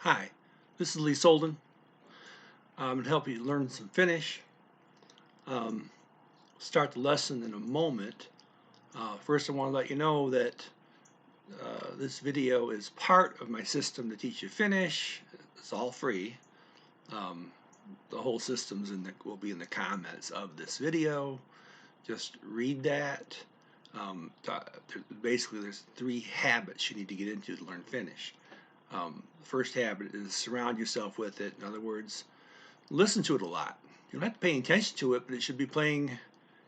Hi, this is Lee Solden. I'm going to help you learn some Finnish. Start the lesson in a moment. First, I want to let you know that this video is part of my system to teach you Finnish. It's all free. The whole system's will be in the comments of this video. Just read that. Basically, there's 3 habits you need to get into to learn Finnish. The first habit is surround yourself with it. In other words, listen to it a lot. You don't have to pay attention to it, but it should be playing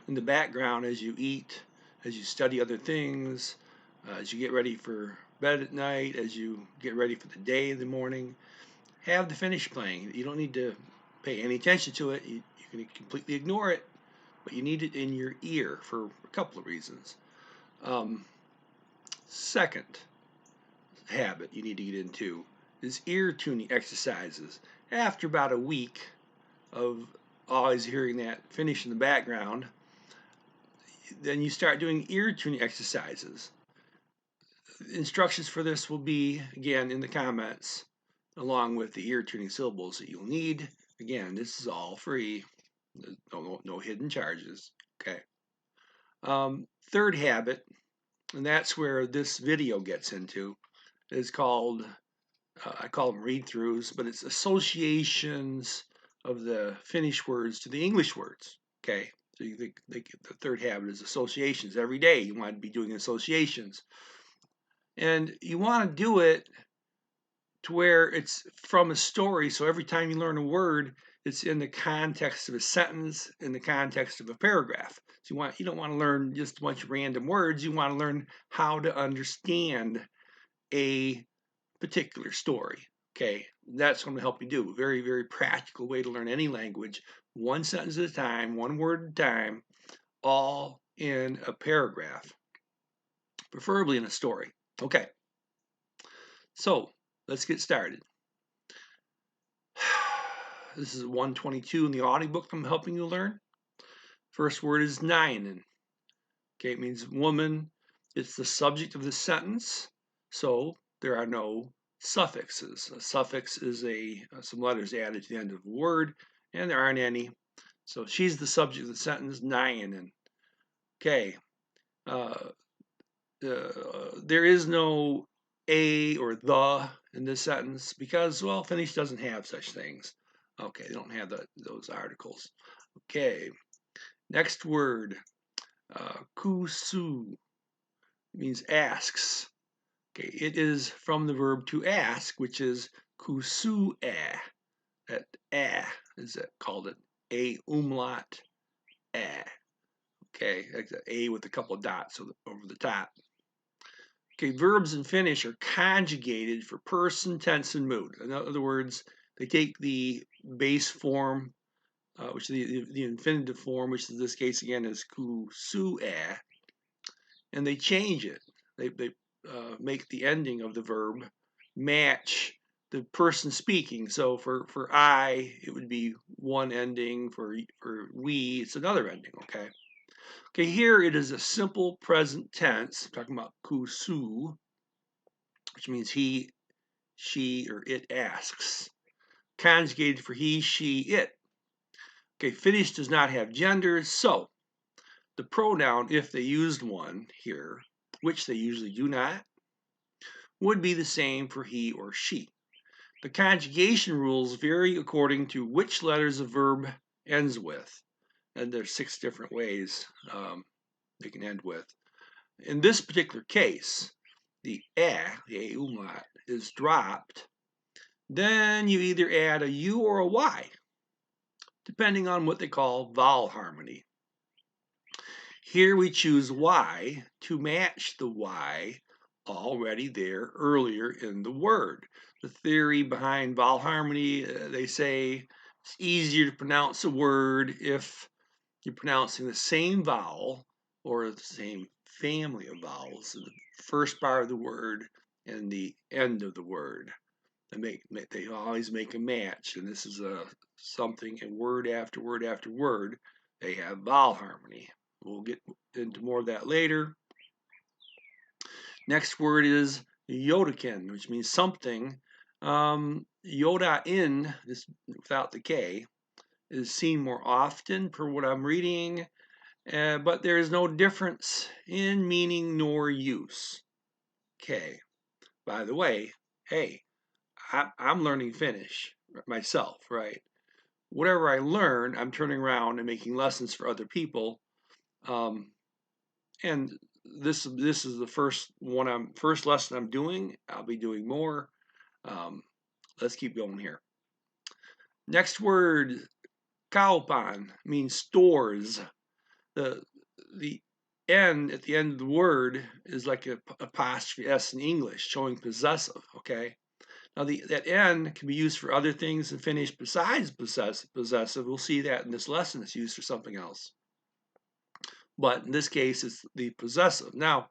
in the background as you eat, as you study other things, as you get ready for bed at night, as you get ready for the day in the morning. Have the Finnish playing. You don't need to pay any attention to it. You can completely ignore it, but you need it in your ear for a couple of reasons. Second habit you need to get into is ear tuning exercises. After about a week of always hearing that Finnish in the background, then you start doing ear tuning exercises. Instructions for this will be, again, in the comments, along with the ear tuning syllables that you'll need. Again, this is all free. No hidden charges. Okay. Third habit, and that's where this video gets into, is called, I call them read-throughs, but it's associations of the Finnish words to the English words. Okay. So you think the third habit is associations. Every day you want to be doing associations. And you want to do it to where it's from a story. So every time you learn a word, it's in the context of a sentence, in the context of a paragraph. So you don't want to learn just a bunch of random words. You want to learn how to understand a particular story. Okay, that's going to help you do. A very, very practical way to learn any language. One sentence at a time, one word at a time, all in a paragraph, preferably in a story. Okay, so let's get started. This is 122 in the audiobook I'm helping you learn. First word is nainen. Okay, it means woman. It's the subject of the sentence, so there are no suffixes. A suffix is some letters added to the end of a word, and there aren't any. So she's the subject of the sentence, nainen. Okay, there is no a or the in this sentence because, well, Finnish doesn't have such things. Okay, they don't have those articles. Okay, next word, kusu, means asks. Okay, it is from the verb to ask, which is kusu a. That a is called it a umlaut a. Okay, like a with a couple of dots over the top. Okay, verbs in Finnish are conjugated for person, tense, and mood. In other words, they take the base form, which is the infinitive form, which in this case again is kusuä, and they change it. They make the ending of the verb match the person speaking. So for I, it would be one ending. For we, it's another ending. Okay. Okay, here it is a simple present tense, talking about kusu, which means he, she, or it asks. Conjugated for he, she, it. Okay, Finnish does not have genders, so the pronoun, if they used one here, which they usually do not, would be the same for he or she. The conjugation rules vary according to which letters a verb ends with, and there's 6 different ways they can end with. In this particular case, the a umlaut, is dropped. Then you either add a U or a Y, depending on what they call vowel harmony. Here we choose Y to match the Y already there earlier in the word. The theory behind vowel harmony, they say it's easier to pronounce a word if you're pronouncing the same vowel or the same family of vowels in the first part of the word and the end of the word. They always make a match, and this is something in word after word after word. They have vowel harmony. We'll get into more of that later. Next word is Yodakin, which means something Yodakin, this without the K, is seen more often per what I'm reading, but there is no difference in meaning nor use. Okay. By the way, hey, I'm learning Finnish myself, right? Whatever I learn, I'm turning around and making lessons for other people. And this is the first lesson I'm doing. I'll be doing more. Let's keep going here. Next word, kaupan, means stores. The N at the end of the word is like an apostrophe S in English, showing possessive, okay? Now that N can be used for other things in Finnish besides possessive. We'll see that in this lesson. It's used for something else. But in this case, it's the possessive. Now,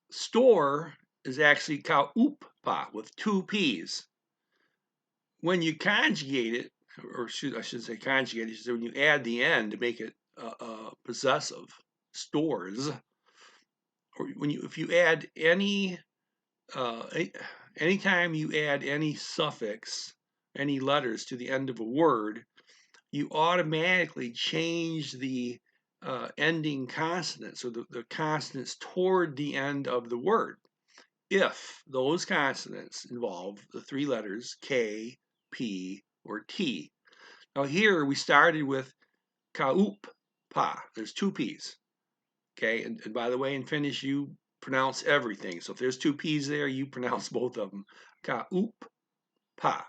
store is actually kauppa with two P's. When you conjugate it, or I should say conjugate it, when you add the N to make it possessive, stores, or if you add any, anytime you add any suffix, any letters to the end of a word, you automatically change the ending consonants, or the consonants toward the end of the word, if those consonants involve the three letters K, P, or T. Now here we started with kauppa. There's two P's. Okay, and by the way, in Finnish you pronounce everything. So if there's two P's there, you pronounce both of them. Kauppa.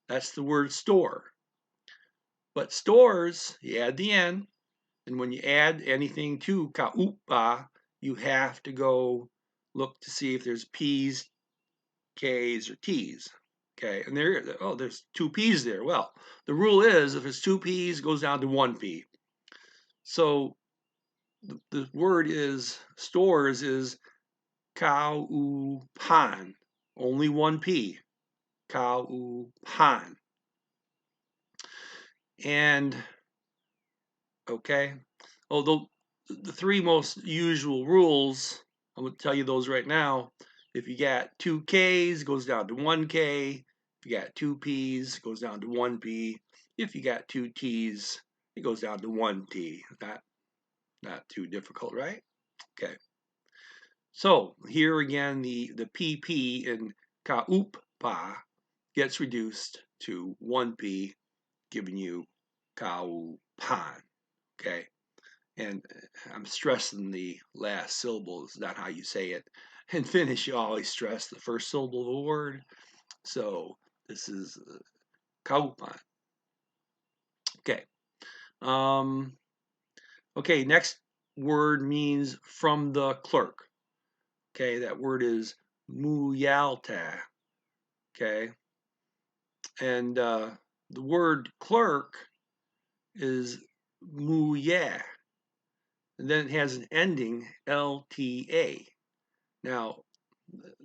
That's the word store. But stores, you add the N, and when you add anything to kauppa, you have to go look to see if there's P's, K's, or T's. Okay, and there's two P's there. Well, the rule is if it's two P's, it goes down to one P. So the word is stores is kaupan, only one P, kaupan. And okay, although the three most usual rules, I'm going to tell you those right now. If you got two K's, it goes down to one K. If you got two P's, it goes down to one P. If you got two T's, it goes down to one T. Not too difficult, right? Okay. So here again, the PP in kauppa gets reduced to one P, giving you kaupan. Okay. And I'm stressing the last syllable. It's not how you say it. In Finnish, you always stress the first syllable of a word. So this is kaupan. Okay. Okay, next word means from the clerk. Okay, that word is muyalta. Okay. And the word clerk is muye. And then it has an ending, LTA. Now,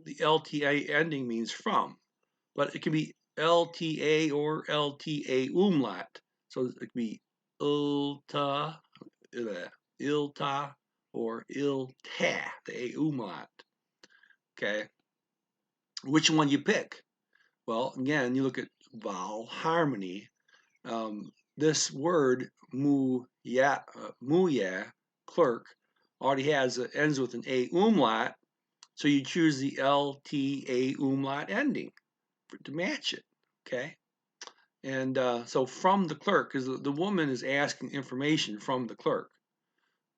the LTA ending means from, but it can be LTA or LTA umlaut. So it could be ilta, ilta, or ilta, the A umlaut. Okay. Which one you pick? Well, again, you look at vowel harmony. This word muya, clerk, already ends with an A umlaut. So you choose the LTA umlaut ending to match it, okay? And so from the clerk, because the woman is asking information from the clerk.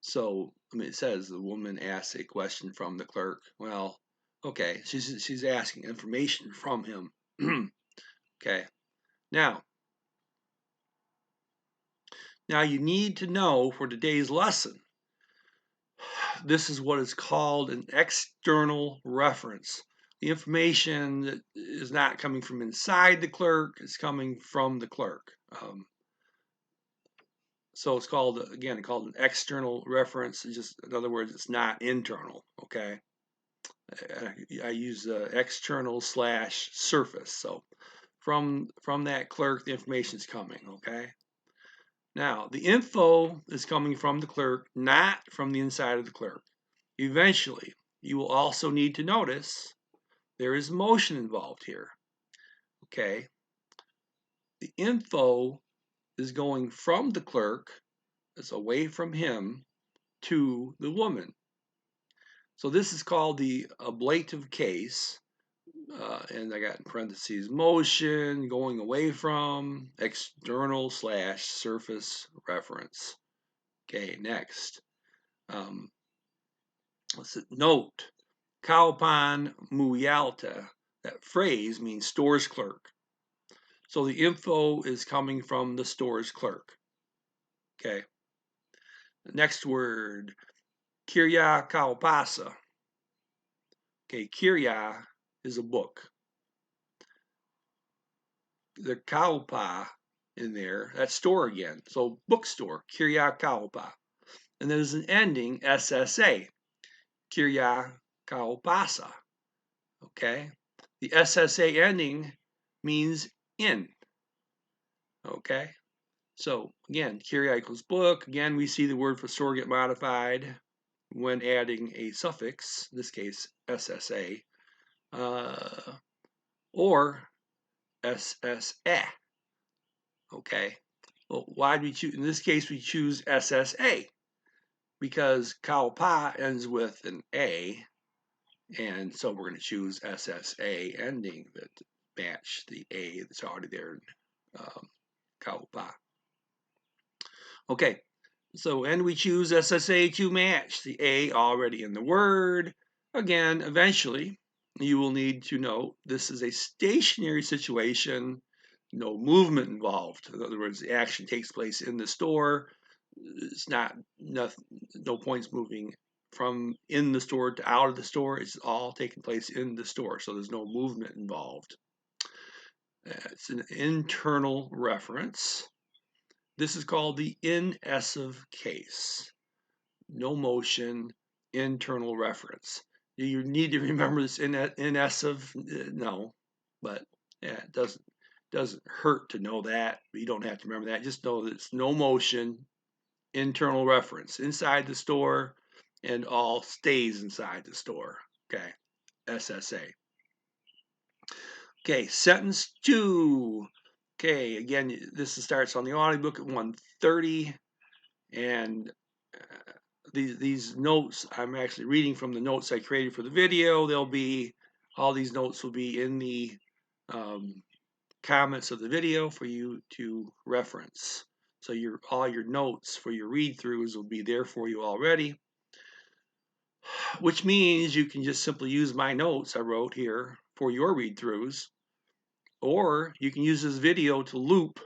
So I mean, it says the woman asks a question from the clerk. Well, okay, she's asking information from him. Okay, now you need to know for today's lesson. This is what is called an external reference. The information that is not coming from inside the clerk, it's coming from the clerk. So it's called, again, called an external reference. It's just, in other words, it's not internal, okay? I use external / surface. So from that clerk, the information is coming, okay? Now, the info is coming from the clerk, not from the inside of the clerk. Eventually, you will also need to notice there is motion involved here. Okay, the info is going from the clerk, it's away from him, to the woman. So this is called the ablative case, and I got in parentheses motion, going away from, external / surface reference. Okay, next. Note, Kaupan Muyalta, that phrase means stores clerk. So the info is coming from the stores clerk. Okay. The next word, Kirya Kaupasa. Okay, Kirya is a book. The Kaupa in there, that's store again. So bookstore, Kirya Kaupa. And there's an ending, SSA, Kirya Kaupasa. Okay. The SSA ending means in. Okay. So again, Kirya equals book. Again, we see the word for store get modified when adding a suffix, in this case SSA, or SSA. Okay. Well, why do we choose? In this case, we choose SSA because Kaupa ends with an A, and so we're going to choose SSA ending that match the A that's already there in Kaupa. Okay, so and we choose SSA to match the A already in the word. Again, eventually, you will need to note this is a stationary situation, no movement involved. In other words, the action takes place in the store. It's no points moving from in the store to out of the store. It's all taking place in the store, so there's no movement involved. It's an internal reference. This is called the inessive case. No motion, internal reference. Do you need to remember this inessive? No, but yeah, it doesn't hurt to know that. You don't have to remember that. Just know that it's no motion, internal reference inside the store, and all stays inside the store. Okay, SSA. Okay, sentence 2. Okay, again, this starts on the audiobook at 1:30, and these notes, I'm actually reading from the notes I created for the video. All these notes will be in the comments of the video for you to reference. So all your notes for your read-throughs will be there for you already, which means you can just simply use my notes I wrote here for your read-throughs, or you can use this video to loop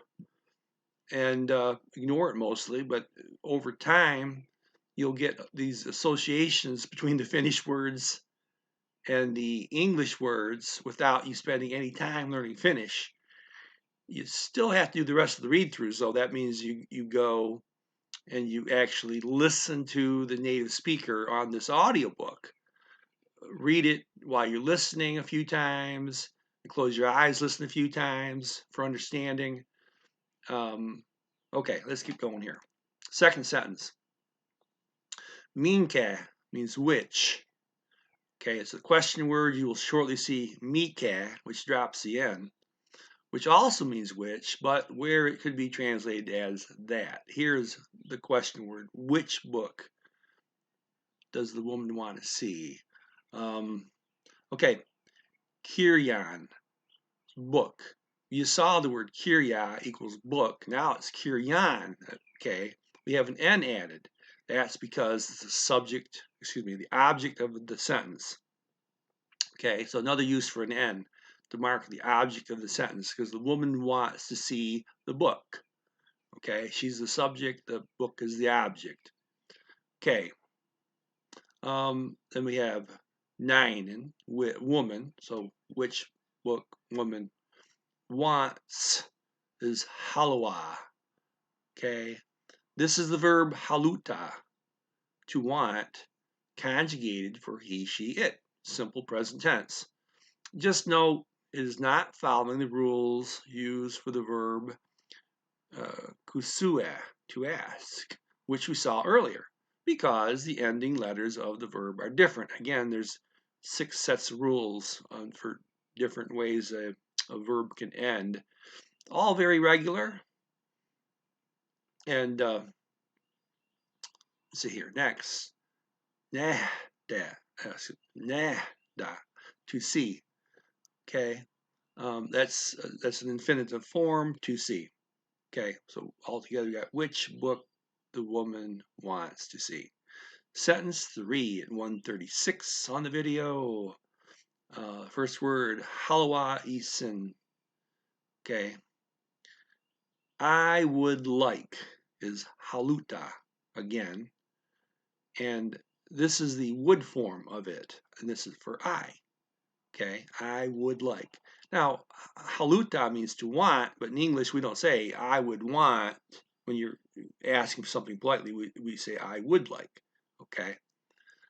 and ignore it mostly, but over time you'll get these associations between the Finnish words and the English words without you spending any time learning Finnish. You still have to do the rest of the read-throughs, so that means you go and you actually listen to the native speaker on this audiobook. Read it while you're listening a few times, close your eyes, listen a few times for understanding. Okay, let's keep going here. Second sentence. Minkä means which. Okay, it's a question word. You will shortly see mikä, which drops the N, which also means which, but where it could be translated as that. Here's the question word. Which book does the woman want to see? Okay, kirjan, book. You saw the word kirja equals book. Now it's kirjan. Okay, we have an N added. That's because it's the subject, the object of the sentence. Okay, so another use for an N to mark the object of the sentence, because the woman wants to see the book. Okay, she's the subject, the book is the object. Okay, then we have nainen, woman, so which book woman wants is halua. Okay, this is the verb haluta, to want, conjugated for he, she, it, simple present tense. Just note, it is not following the rules used for the verb kusua, to ask, which we saw earlier, because the ending letters of the verb are different. Again, there's 6 sets of rules for different ways a verb can end. All very regular. And let's see here. Next, nah, da, nah, da, to see. Okay, that's an infinitive form, to see. Okay, so altogether we got which book the woman wants to see. Sentence 3 at 136 on the video. First word, halawa isin. Okay. I would like is haluta again. And this is the would form of it. And this is for I. Okay. I would like. Now, haluta means to want, but in English we don't say I would want. When you're asking for something politely, we say I would like. Okay.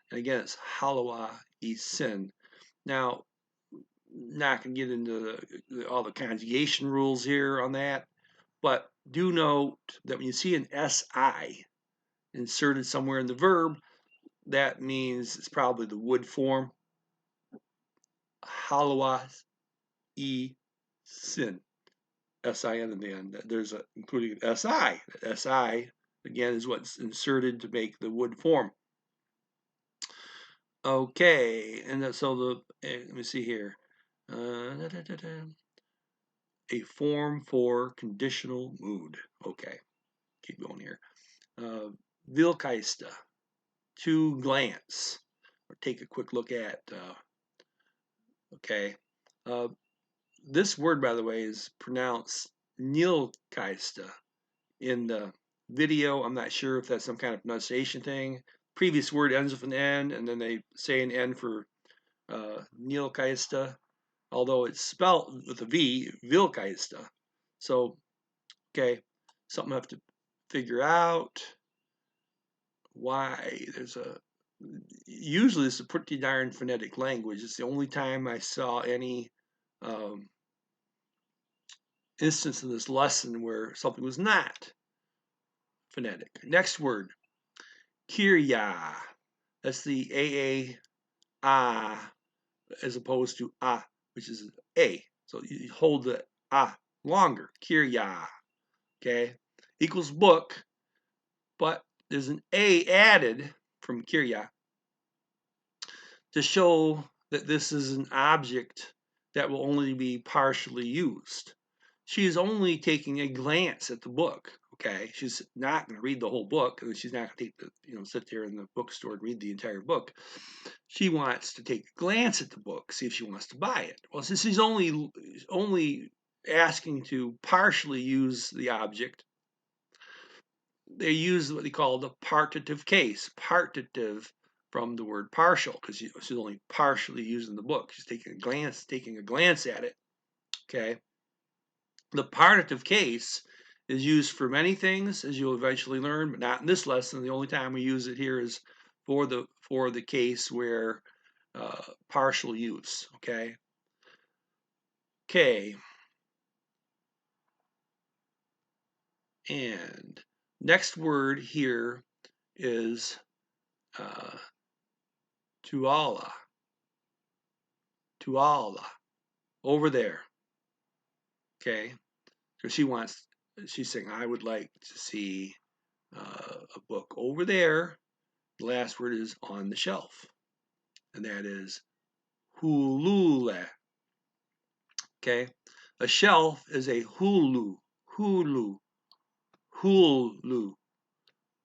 And again, it's halawa isin. Now, not going to get into all the conjugation rules here on that, but do note that when you see an SI inserted somewhere in the verb, that means it's probably the would form. Halawa e sin. SIN in the end. There's including an SI. SI, again, is what's inserted to make the would form. Okay, and so let me see here. A form for conditional mood. Okay, keep going here. Vilkaista, to glance, or take a quick look at. Okay, this word, by the way, is pronounced Nilkaista. In the video, I'm not sure if that's some kind of pronunciation thing. Previous word ends with an N, and then they say an N for Nilkaista, although it's spelled with a V, Vilkaista. So, okay, something I have to figure out. Why usually it's a pretty darn phonetic language. It's the only time I saw any instance in this lesson where something was not phonetic. Next word, kirya. That's the AA as opposed to which is A. So you hold the longer. Kirya. Okay, equals book, but there's an A added from kirya to show that this is an object that will only be partially used. She is only taking a glance at the book. Okay, she's not going to read the whole book, and she's not going to sit there in the bookstore and read the entire book. She wants to take a glance at the book, see if she wants to buy it. Well, since she's only asking to partially use the object, they use what they call the partitive case. Partitive from the word partial, because she's only partially using the book. She's taking a glance at it. Okay. The partitive case is used for many things, as you'll eventually learn, but not in this lesson. The only time we use it here is for the case where partial use. Okay. Okay. And next word here is tuala. Tuala. Over there. Okay. So she's saying, I would like to see a book over there. The last word is on the shelf. And that is hulule. Okay. A shelf is a hulu. Hulu. Hulu.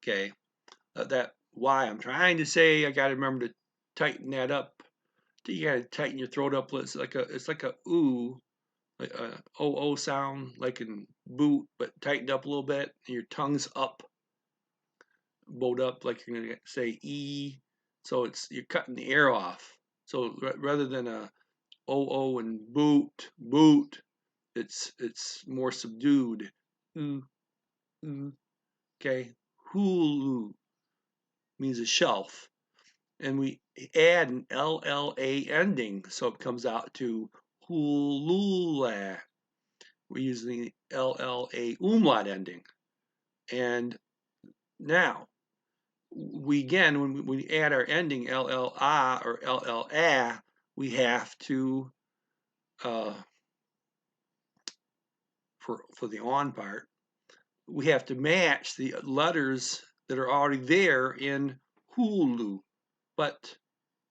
Okay. That why I'm trying to say, I got to remember to tighten that up. You got to tighten your throat up. It's like a ooh, like a o sound, like in boot, but tightened up a little bit. And your tongue's up, bowed up, like you're gonna say e. So you're cutting the air off. So rather than a o and boot, it's more subdued. Ooh, ooh. Okay, hulu means a shelf, and we add an LLA ending, so it comes out to hulula. We're using the LLA umlaut ending. And now, again, when we add our ending LLA or LLA, we have to, for the on part, we have to match the letters that are already there in Hulu. But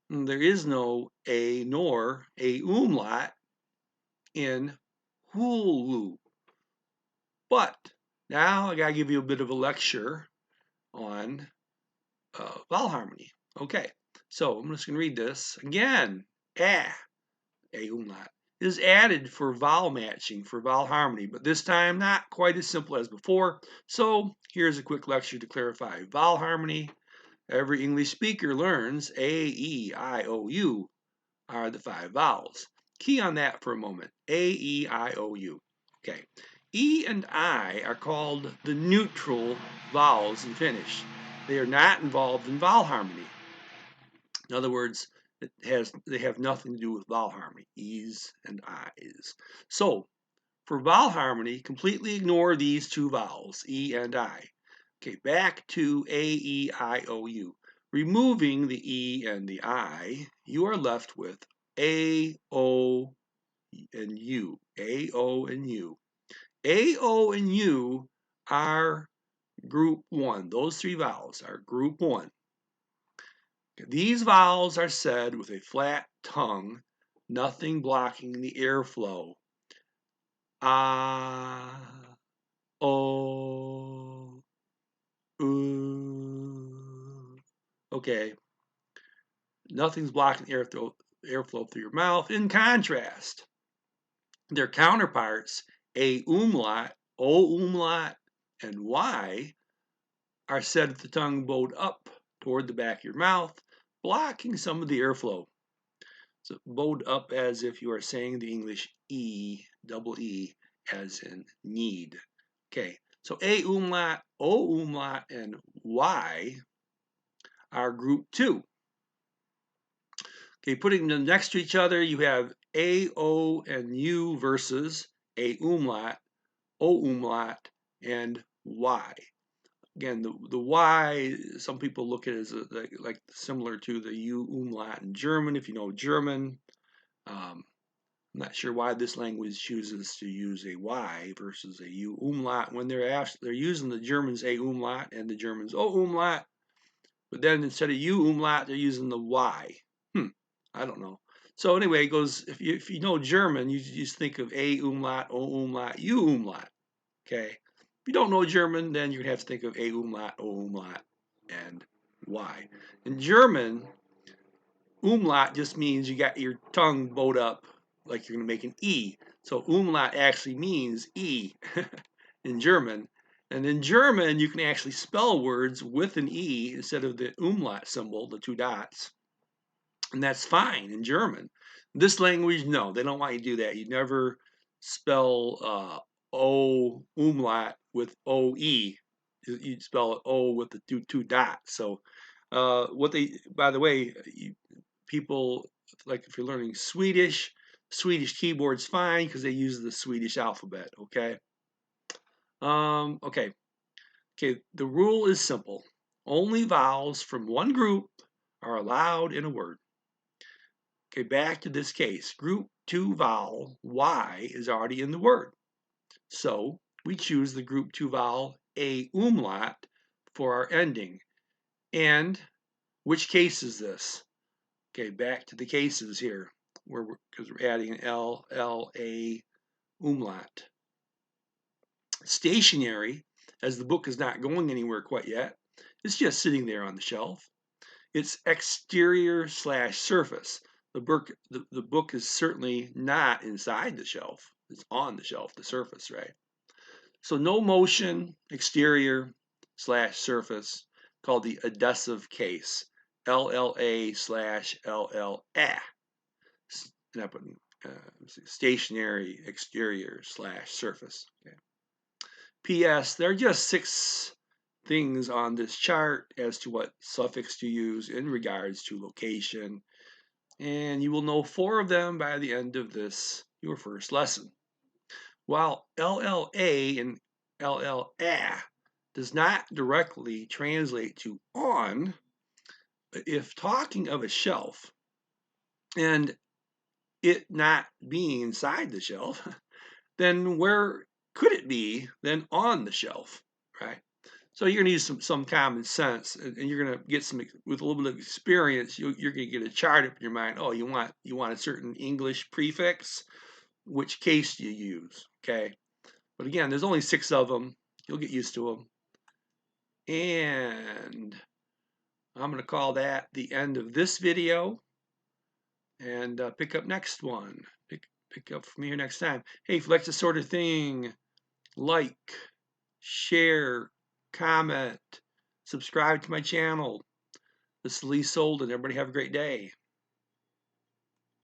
there is no A nor a umlaut in Hulu. But now I gotta give you a bit of a lecture on vowel harmony. Okay, so I'm just gonna read this again. A umlaut is added for vowel matching, for vowel harmony, but this time not quite as simple as before. So here's a quick lecture to clarify. Vowel harmony, every English speaker learns A, E, I, O, U are the 5 vowels. Key on that for a moment. A, E, I, O, U. Okay. E and I are called the neutral vowels in Finnish. They are not involved in vowel harmony. In other words, they have nothing to do with vowel harmony, E's and I's. So, for vowel harmony, completely ignore these 2 vowels, E and I. Okay, back to A, E, I, O, U. Removing the E and the I, you are left with A, O, and U. A, O, and U. A, O, and U are group 1. Those 3 vowels are group 1. These vowels are said with a flat tongue, nothing blocking the airflow. Ah, O, U. Okay, nothing's blocking airflow through your mouth. In contrast, their counterparts, A umlaut, O umlaut, and Y, are said with the tongue bowed up toward the back of your mouth, blocking some of the airflow. So bowed up as if you are saying the English E, double E, as in need. Okay, so A umlaut, O umlaut, and Y are group 2. Okay, putting them next to each other, you have A, O, and U versus A umlaut, O umlaut, and Y. Again, the Y, some people look at it as like similar to the U umlaut in German, if you know German. I'm not sure why this language chooses to use a Y versus a U umlaut when they're using the Germans A umlaut and the Germans O umlaut, but then instead of U umlaut, they're using the Y. I don't know. So anyway, it goes, if you know German, you just think of A umlaut, O umlaut, U umlaut. Okay. If you don't know German, then you're gonna have to think of A umlaut, O umlaut, and Y. In German, umlaut just means you got your tongue bowed up like you're gonna make an E. So umlaut actually means E in German. And in German, you can actually spell words with an E instead of the umlaut symbol, the 2 dots. And that's fine in German. This language, no, they don't want you to do that. You never spell O umlaut with OE. You spell it O with the two dots. So by the way, people, like if you're learning Swedish keyboard's fine because they use the Swedish alphabet, okay? Okay, the rule is simple. Only vowels from one group are allowed in a word. Okay, back to this case. Group 2 vowel Y is already in the word. So we choose the group 2 vowel A umlaut for our ending. And which case is this? Okay, back to the cases here, because we're adding an L, A umlaut. Stationary, as the book is not going anywhere quite yet, it's just sitting there on the shelf. It's exterior/surface. The book is certainly not inside the shelf. It's on the shelf, the surface, right? So no motion, exterior/surface, called the adhesive case, LLA/LLA. And I put stationary, exterior/surface. Okay. P.S. There are just 6 things on this chart as to what suffix to use in regards to location, and you will know 4 of them by the end of your first lesson. While LLA and LLA does not directly translate to on. If talking of a shelf and it not being inside the shelf, then where could it be than on the shelf, right? So you're gonna use some common sense, and you're gonna get some with a little bit of experience. You're gonna get a chart up in your mind. Oh, you want a certain English prefix. Which case do you use? Okay, but again, there's only 6 of them. You'll get used to them, and I'm gonna call that the end of this video, and pick up next one. Pick up from here next time. Hey, if you like this sort of thing, like, share, comment, subscribe to my channel. This is Lee Solden. Everybody have a great day.